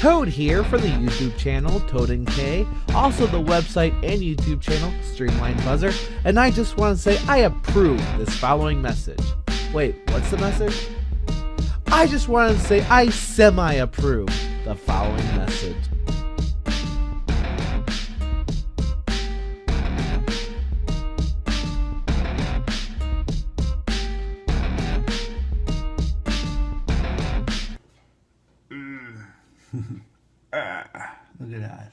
Toad here for the YouTube channel Toad and K, also the website and YouTube channel Streamline Buzzer, and I just want to say I approve this following message. Wait, what's the message? I just wanted to say I semi-approve the following message. Look at that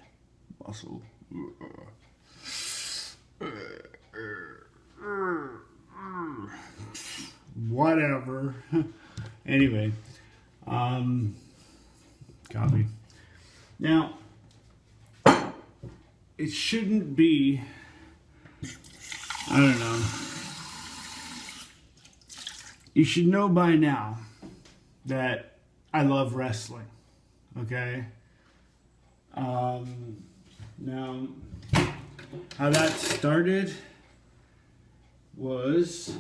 muscle. Whatever. Anyway, copy. Now, it shouldn't be, I don't know. You should know by now that I love wrestling. Okay? Now, how that started was,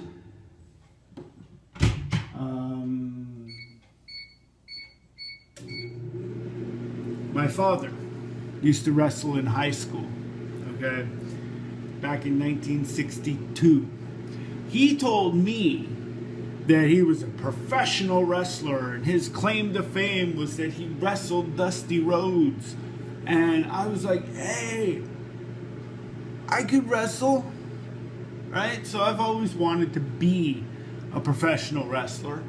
my father used to wrestle in high school, okay, back in 1962. He told me that he was a professional wrestler, and his claim to fame was that he wrestled Dusty Rhodes. And I was like, hey, I could wrestle, right? So I've always wanted to be a professional wrestler,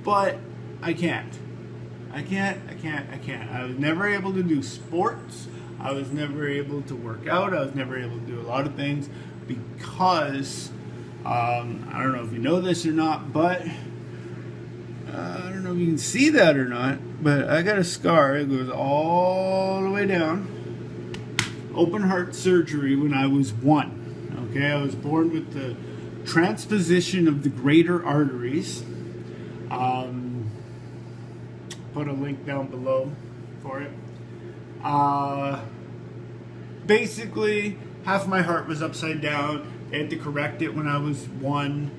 but I can't. I can't. I was never able to do sports. I was never able to work out. I was never able to do a lot of things because, I don't know if you know this or not, but I don't know if you can see that or not, but I got a scar. It goes all the way down. Open heart surgery when I was 1. Okay, I was born with the transposition of the greater arteries. Put a link down below for it. Basically, half my heart was upside down. They had to correct it when I was 1.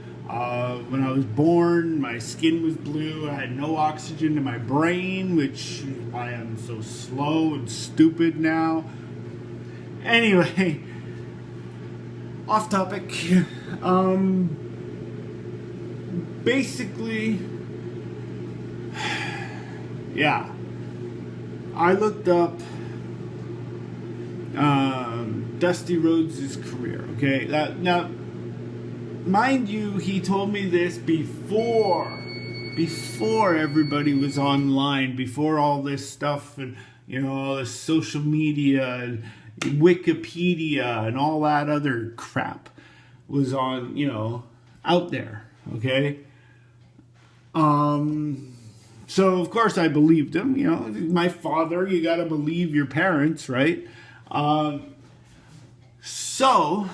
When I was born, my skin was blue. I had no oxygen to my brain, which is why I'm so slow and stupid now. Anyway, off topic. Basically, yeah, I looked up Dusty Rhodes' career. Okay, now, mind you, he told me this before everybody was online, before all this stuff and, you know, all this social media and Wikipedia and all that other crap was on, you know, out there, okay? So, of course, I believed him, you know, my father, you gotta believe your parents, right? So,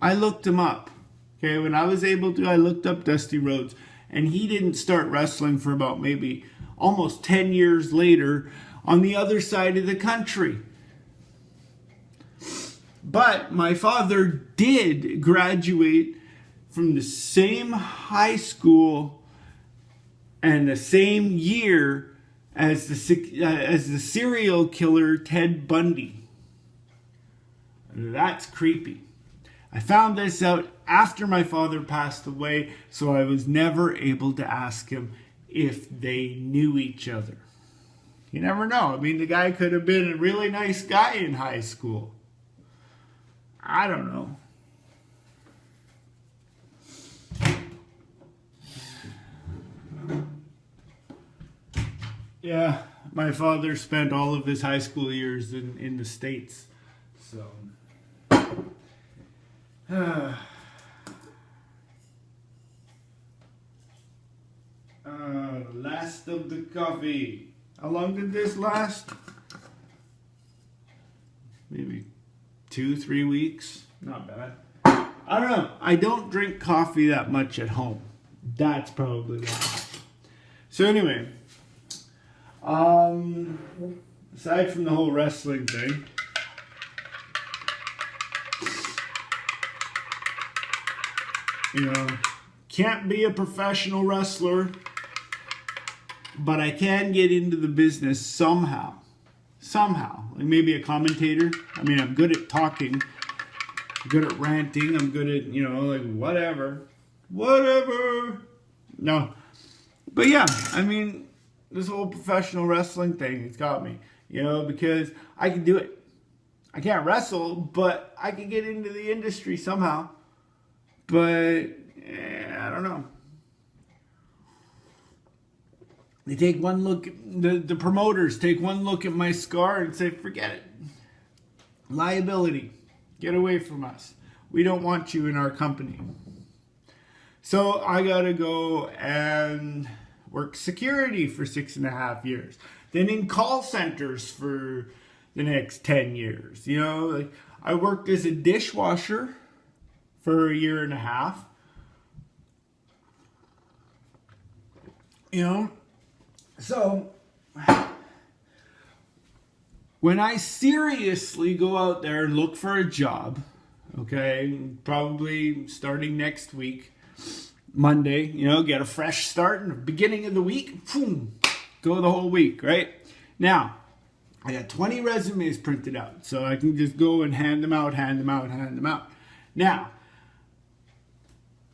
I looked him up. Okay, when I was able to, I looked up Dusty Rhodes, and he didn't start wrestling for about maybe almost 10 years later on the other side of the country. But my father did graduate from the same high school and the same year as the serial killer Ted Bundy. That's creepy. I found this out after my father passed away, so I was never able to ask him if they knew each other. You never know. I mean, the guy could have been a really nice guy in high school. I don't know. Yeah, my father spent all of his high school years in the States, so... last of the coffee. How long did this last? Maybe 2-3 weeks. Not bad. I don't know. I don't drink coffee that much at home. That's probably why. So anyway, aside from the whole wrestling thing, you know, can't be a professional wrestler but I can get into the business somehow. Somehow. Like maybe a commentator. I mean, I'm good at talking. I'm good at ranting. I'm good at, you know, like whatever. Whatever. No. But yeah, I mean, this whole professional wrestling thing, it's got me. You know, because I can do it. I can't wrestle, but I can get into the industry somehow. But, I don't know. They take one look, the promoters take one look at my scar and say, forget it. Liability. Get away from us. We don't want you in our company. So I got to go and work security for 6.5 years. Then in call centers for the next 10 years. You know, like I worked as a dishwasher for 1.5 years. You know, so when I seriously go out there and look for a job, okay, probably starting next week, Monday, you know, get a fresh start in the beginning of the week, boom, go the whole week, right? Now, I got 20 resumes printed out, so I can just go and hand them out. Now,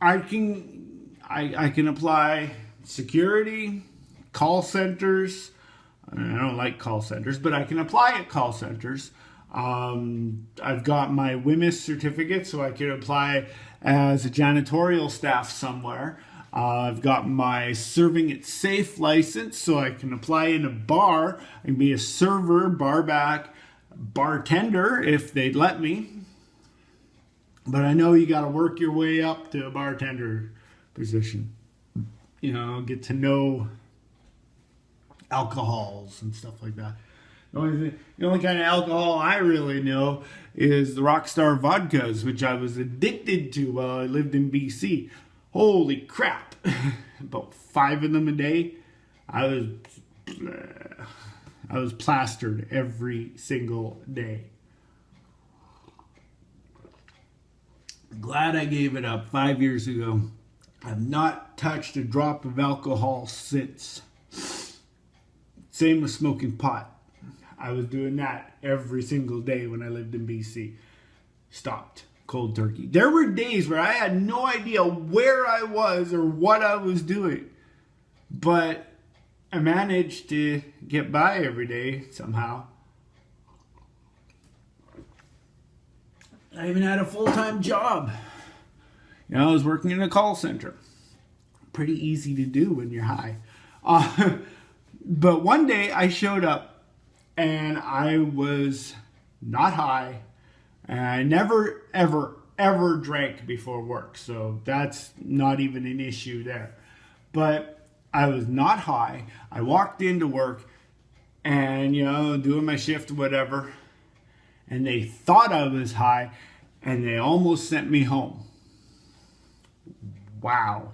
I can apply security, call centers. I don't like call centers, but I can apply at call centers. I've got my WMIS certificate, so I can apply as a janitorial staff somewhere. I've got my serving it safe license, so I can apply in a bar. I can be a server, bar back, bartender if they'd let me. But I know you got to work your way up to a bartender position. You know, get to know alcohols and stuff like that. The only kind of alcohol I really know is the Rockstar vodkas, which I was addicted to while I lived in BC. Holy crap. About 5 of them a day. I was plastered every single day. Glad I gave it up 5 years ago. I've not touched a drop of alcohol since. Same with smoking pot. I was doing that every single day when I lived in BC. Stopped. Cold turkey. There were days where I had no idea where I was or what I was doing. But I managed to get by every day somehow. I even had a full-time job. You know, I was working in a call center. Pretty easy to do when you're high. But one day I showed up and I was not high. And I never, ever, ever drank before work. So that's not even an issue there. But I was not high. I walked into work and, you know, doing my shift or whatever. And they thought I was high and they almost sent me home. Wow.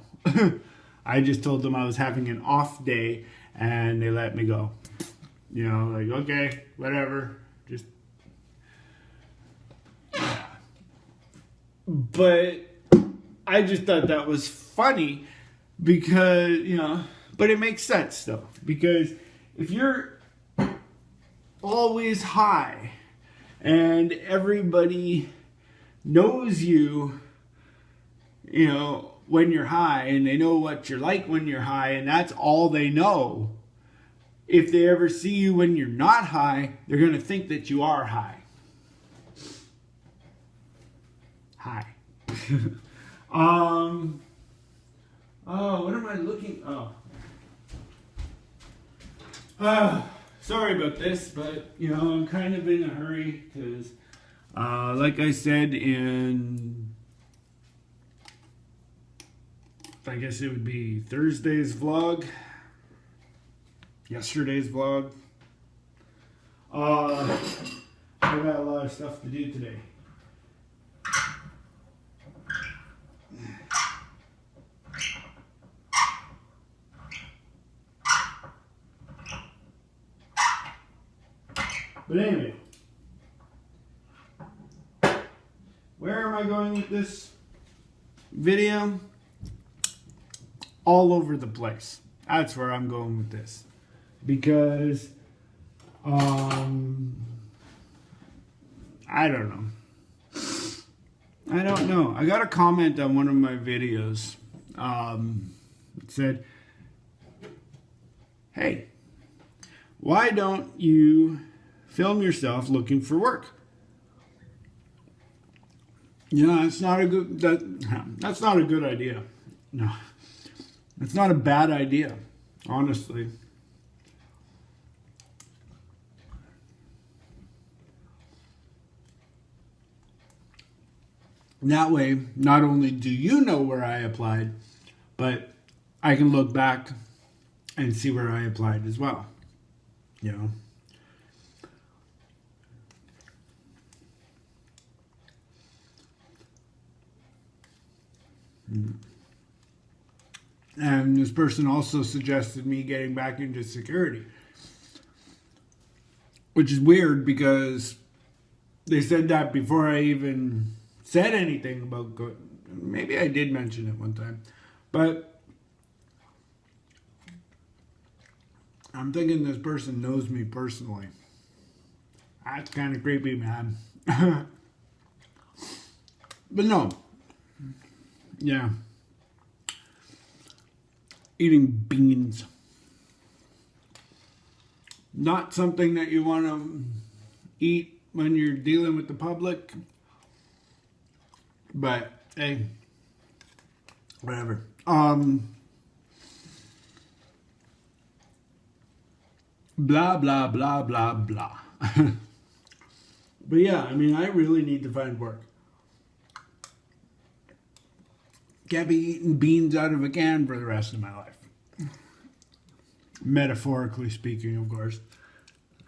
I just told them I was having an off day and they let me go. You know, like, okay, whatever. Just, yeah. But I just thought that was funny because, you know, but it makes sense though. Because if you're always high and everybody knows you, you know, when you're high, and they know what you're like when you're high, and that's all they know. If they ever see you when you're not high, they're going to think that you are high. High. Oh, what am I looking? Sorry about this, but, you know, I'm kind of in a hurry because, like I said in, I guess it would be Thursday's vlog, yesterday's vlog. I got a lot of stuff to do today. But anyway, where am I going with this video? All over the place. That's where I'm going with this. Because, I don't know. I got a comment on one of my videos. It said, hey, why don't you film yourself looking for work? You know, that's not a good idea. No, it's not a bad idea, honestly. That way, not only do you know where I applied, but I can look back and see where I applied as well. You know? And this person also suggested me getting back into security, which is weird because they said that before I even said anything about going. Maybe I did mention it one time, but I'm thinking this person knows me personally. That's kind of creepy, man. But no. Yeah. Eating beans. Not something that you want to eat when you're dealing with the public. But, hey, whatever. Blah, blah, blah, blah, blah. But yeah, I mean, I really need to find work. Can't be eating beans out of a can for the rest of my life. Metaphorically speaking, of course.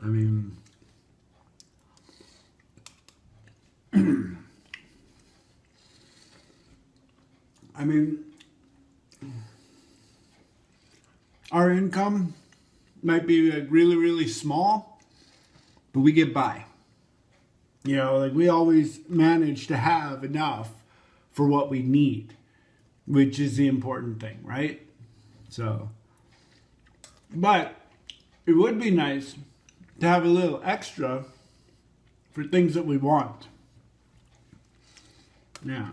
I mean, our income might be like really, really small, but we get by. You know, like we always manage to have enough for what we need, which is the important thing, right? So, but it would be nice to have a little extra for things that we want. Yeah.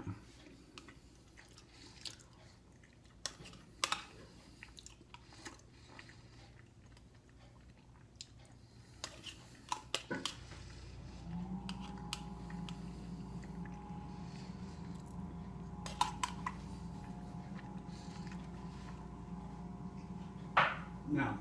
Now,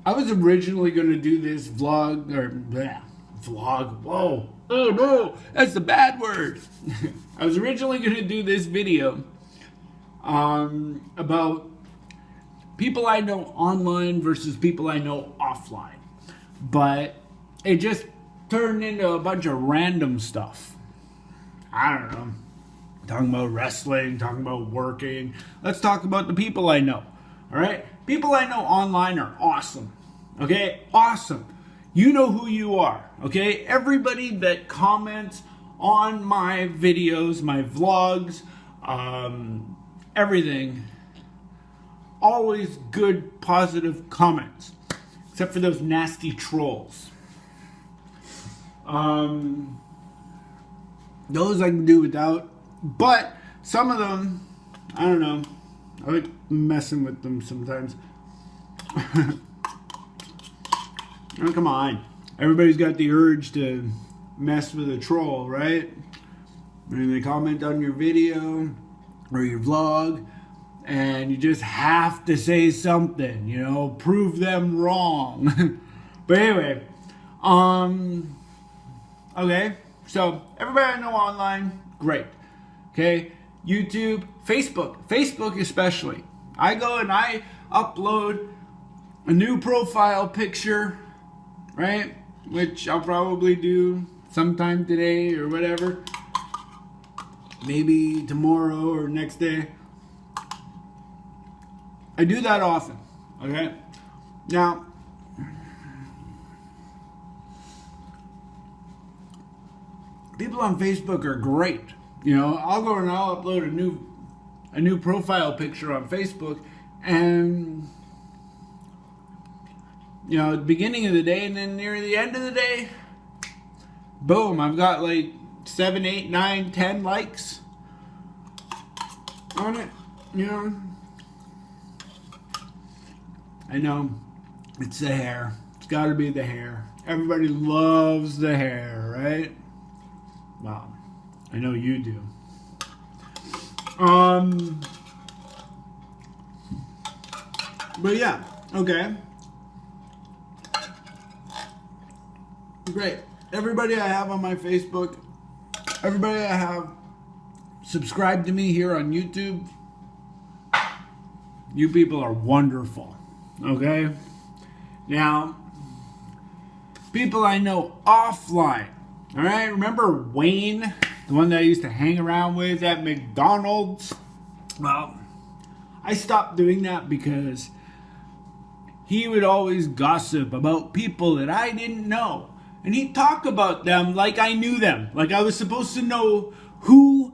I was originally going to do this vlog, whoa, oh no, that's the bad word. I was originally going to do this video about people I know online versus people I know offline, but it just turned into a bunch of random stuff. I don't know. Talking about wrestling, talking about working. Let's talk about the people I know. All right? People I know online are awesome. Okay? Awesome. You know who you are. Okay? Everybody that comments on my videos, my vlogs, everything, always good, positive comments. Except for those nasty trolls. Those I can do without, but some of them, I don't know, I like messing with them sometimes. Oh, come on, everybody's got the urge to mess with a troll, right? And they comment on your video or your vlog, and you just have to say something, you know, prove them wrong. But anyway, okay, so everybody I know online, great. Okay, YouTube, Facebook especially. I go and I upload a new profile picture, right? Which I'll probably do sometime today or whatever. Maybe tomorrow or next day. I do that often, okay? Now, people on Facebook are great. You know, I'll go and I'll upload a new profile picture on Facebook, and you know, at the beginning of the day and then near the end of the day, boom, I've got like 7, 8, 9, 10 likes on it. You know, I know it's the hair. It's got to be the hair. Everybody loves the hair, right? Well, I know you do. But yeah, okay. Great. Everybody I have on my Facebook, everybody I have subscribed to me here on YouTube, you people are wonderful. Okay? Now, people I know offline. All right? Remember Wayne, the one that I used to hang around with at McDonald's? Well, I stopped doing that because he would always gossip about people that I didn't know. And he'd talk about them like I knew them. Like I was supposed to know who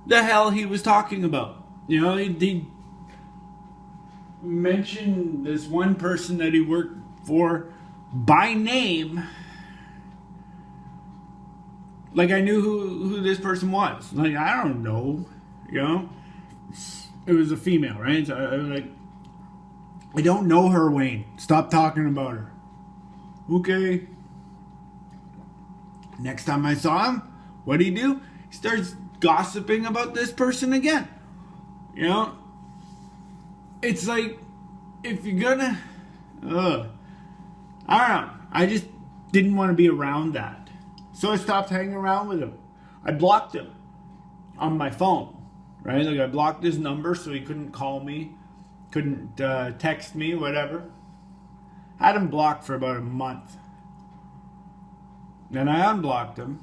the hell he was talking about. You know, he'd mention this one person that he worked for by name. Like I knew who this person was. Like, I don't know. You know? It was a female, right? So I was like, I don't know her, Wayne. Stop talking about her. Okay. Next time I saw him, what'd he do? He starts gossiping about this person again. You know? It's like, if you're gonna... I don't know. I just didn't want to be around that. So I stopped hanging around with him. I blocked him on my phone. Right? Like I blocked his number so he couldn't call me. Couldn't text me, whatever. Had him blocked for about a month. Then I unblocked him.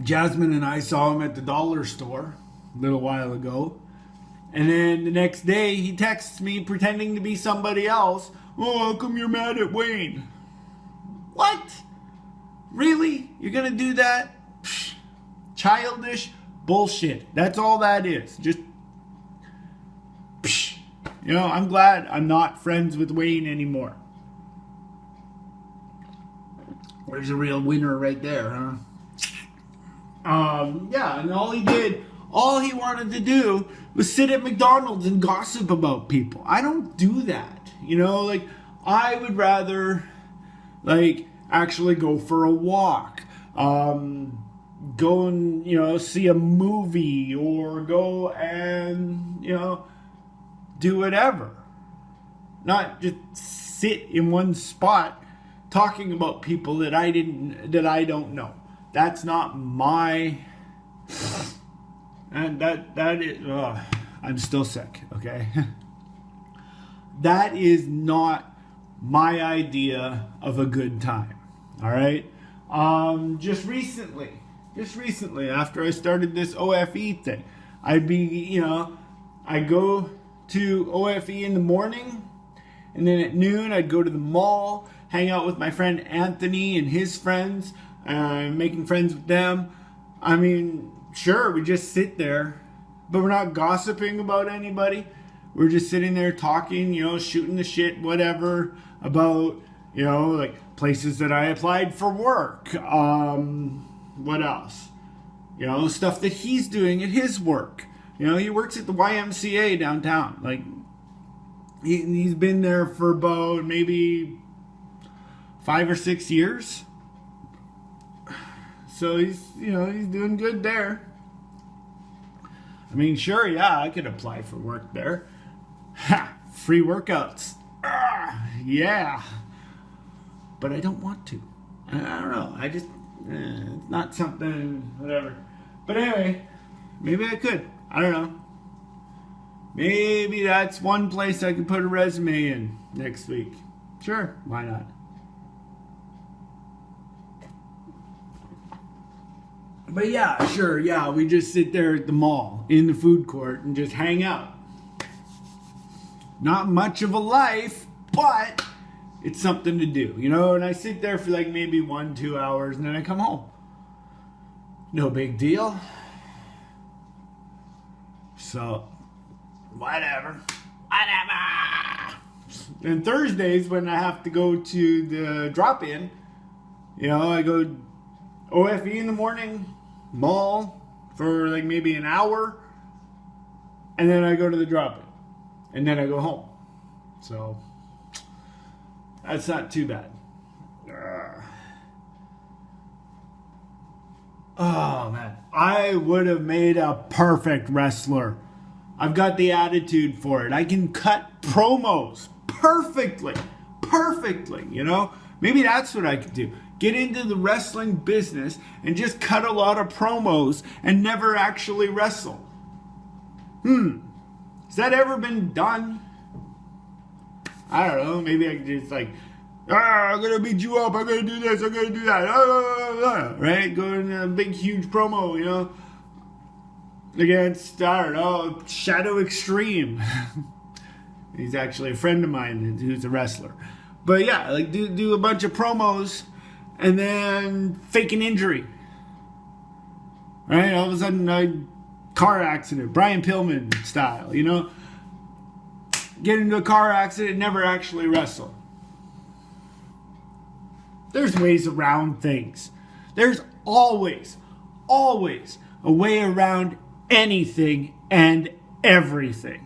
Jasmine and I saw him at the dollar store a little while ago. And then the next day he texts me pretending to be somebody else. Oh, how come you're mad at Wayne? What? Really? You're gonna do that? Psh, childish bullshit. That's all that is. Just, psh. You know, I'm glad I'm not friends with Wayne anymore. There's a real winner right there, huh? Yeah, and all he wanted to do was sit at McDonald's and gossip about people. I don't do that. You know, like, I would rather, like, actually go for a walk. Go and, you know, see a movie or go and, you know, do whatever. Not just sit in one spot talking about people that I don't know. That's not my... And that is... I'm still sick, okay? That is not my idea of a good time. All right? Just recently, after I started this OFE thing, I'd be, you know, I go to OFE in the morning, and then at noon I'd go to the mall, hang out with my friend Anthony and his friends, making friends with them. I mean, sure, we just sit there, but we're not gossiping about anybody. We're just sitting there talking, you know, shooting the shit, whatever, about, you know, like places that I applied for work. What else? You know, stuff that he's doing at his work. You know, he works at the YMCA downtown. Like, he's been there for about maybe 5 or 6 years. So he's, you know, he's doing good there. I mean, sure, yeah, I could apply for work there. Ha! Free workouts. Yeah. But I don't want to. I don't know. I just, it's not something, whatever. But anyway, maybe I could. I don't know. Maybe that's one place I could put a resume in next week. Sure, why not? But yeah, sure, yeah, we just sit there at the mall, in the food court, and just hang out. Not much of a life, but it's something to do, you know? And I sit there for like maybe 1-2 hours and then I come home. No big deal. So, whatever. And Thursdays when I have to go to the drop-in, you know, I go OFE in the morning, mall for like maybe an hour, and then I go to the drop-in, and then I go home. So, that's not too bad. Oh man, I would have made a perfect wrestler. I've got the attitude for it. I can cut promos perfectly, you know? Maybe that's what I could do. Get into the wrestling business and just cut a lot of promos and never actually wrestle. Has that ever been done? I don't know. Maybe I could just like, I'm gonna beat you up, I'm gonna do this, I'm gonna do that, right? Go in a big, huge promo, you know, against, I don't know, Shadow Extreme. He's actually a friend of mine who's a wrestler. But yeah, like do a bunch of promos and then fake an injury. Right? All of a sudden, a car accident, Brian Pillman style, you know? Get into a car accident, never actually wrestle. There's ways around things. There's always a way around anything and everything.